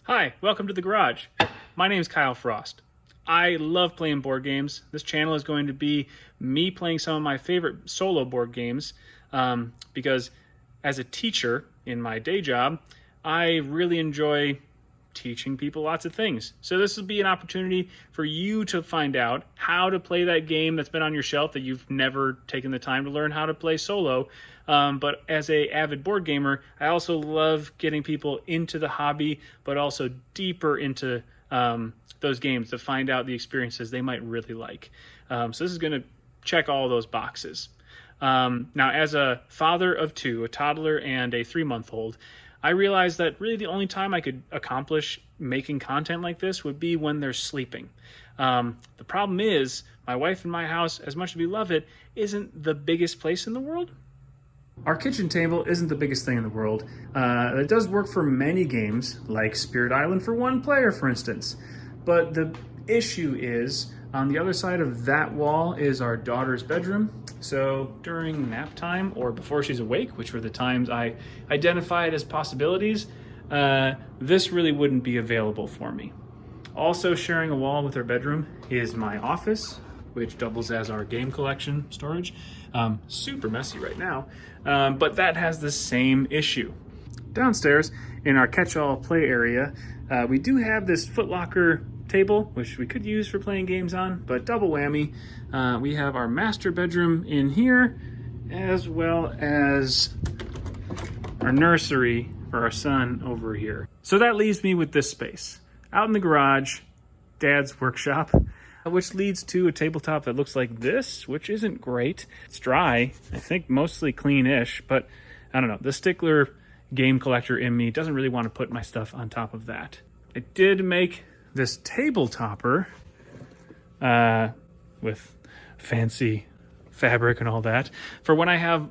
Hi, welcome to the garage. My name is Kyle Frost. I love playing board games. This channel is going to be me playing some of my favorite solo board games because as a teacher in my day job, I really enjoy teaching people lots of things. So this will be an opportunity for you to find out how to play that game that's been on your shelf that you've never taken the time to learn how to play solo. But as a avid board gamer, I also love getting people into the hobby, but also deeper into those games to find out the experiences they might really like. So this is going to check all those boxes. Now, as a father of two, a toddler and a 3-month-old, I realized that really the only time I could accomplish making content like this would be when they're sleeping. The problem is, my wife and my house, as much as we love it, isn't the biggest place in the world. Our kitchen table isn't the biggest thing in the world. It does work for many games, like Spirit Island for one player, for instance. But the issue is, on the other side of that wall is our daughter's bedroom. So during nap time or before she's awake, which were the times I identified as possibilities, this really wouldn't be available for me. Also sharing a wall with her bedroom is my office, which doubles as our game collection storage. Super messy right now, but that has the same issue. Downstairs in our catch-all play area, we do have this footlocker table, which we could use for playing games on, but double whammy. We have our master bedroom in here, as well as our nursery for our son over here. So that leaves me with this space. Out in the garage, Dad's workshop, which leads to a tabletop that looks like this, which isn't great. It's dry, I think mostly clean-ish, but I don't know. The stickler game collector in me doesn't really want to put my stuff on top of that. I did make this table topper with fancy fabric and all that for when I have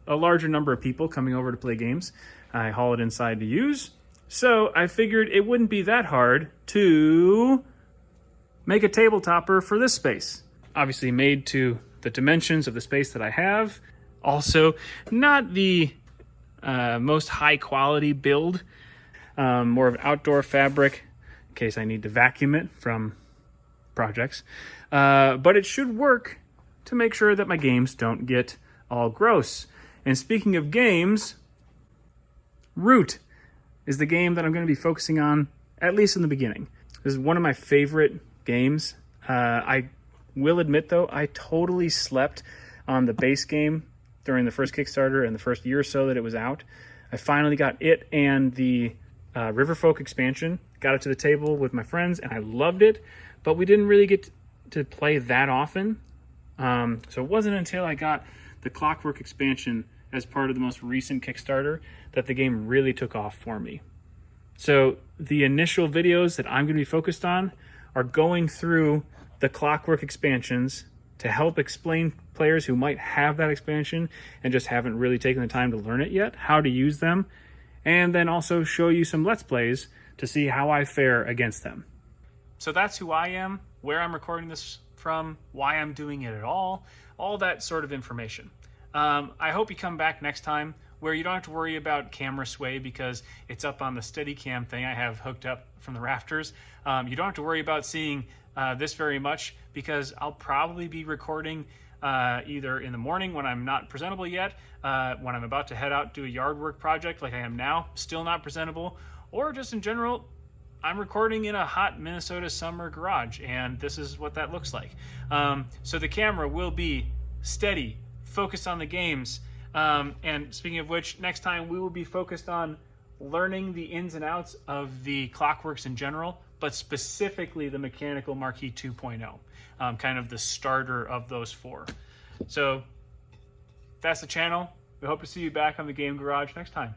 a larger number of people coming over to play games. I haul it inside to use. So I figured it wouldn't be that hard to make a table topper for this space. Obviously made to the dimensions of the space that I have. Also, not the most high quality build, more of outdoor fabric in case I need to vacuum it from projects. But it should work to make sure that my games don't get all gross. And speaking of games, Root is the game that I'm going to be focusing on, at least in the beginning. This is one of my favorite games. I will admit, though, I totally slept on the base game during the first Kickstarter and the first year or so that it was out. I finally got it and the Riverfolk expansion, got it to the table with my friends, and I loved it, but we didn't really get to play that often. So it wasn't until I got the Clockwork expansion as part of the most recent Kickstarter that the game really took off for me. So the initial videos that I'm going to be focused on are going through the Clockwork expansions to help explain players who might have that expansion and just haven't really taken the time to learn it yet, how to use them, and then also show you some Let's Plays to see how I fare against them. So that's who I am, where I'm recording this from, why I'm doing it at all that sort of information. I hope you come back next time where you don't have to worry about camera sway because it's up on the Steadicam thing I have hooked up from the rafters. You don't have to worry about seeing this very much because I'll probably be recording either in the morning when I'm not presentable yet, when I'm about to head out to a yard work project like I am now, still not presentable, or just in general, I'm recording in a hot Minnesota summer garage, and this is what that looks like. So the camera will be steady, focused on the games, and speaking of which, next time we will be focused on learning the ins and outs of the Clockworks in general, but specifically the Mechanical Marquee 2.0, kind of the starter of those four. So that's the channel. We hope to see you back on the Game Garage next time.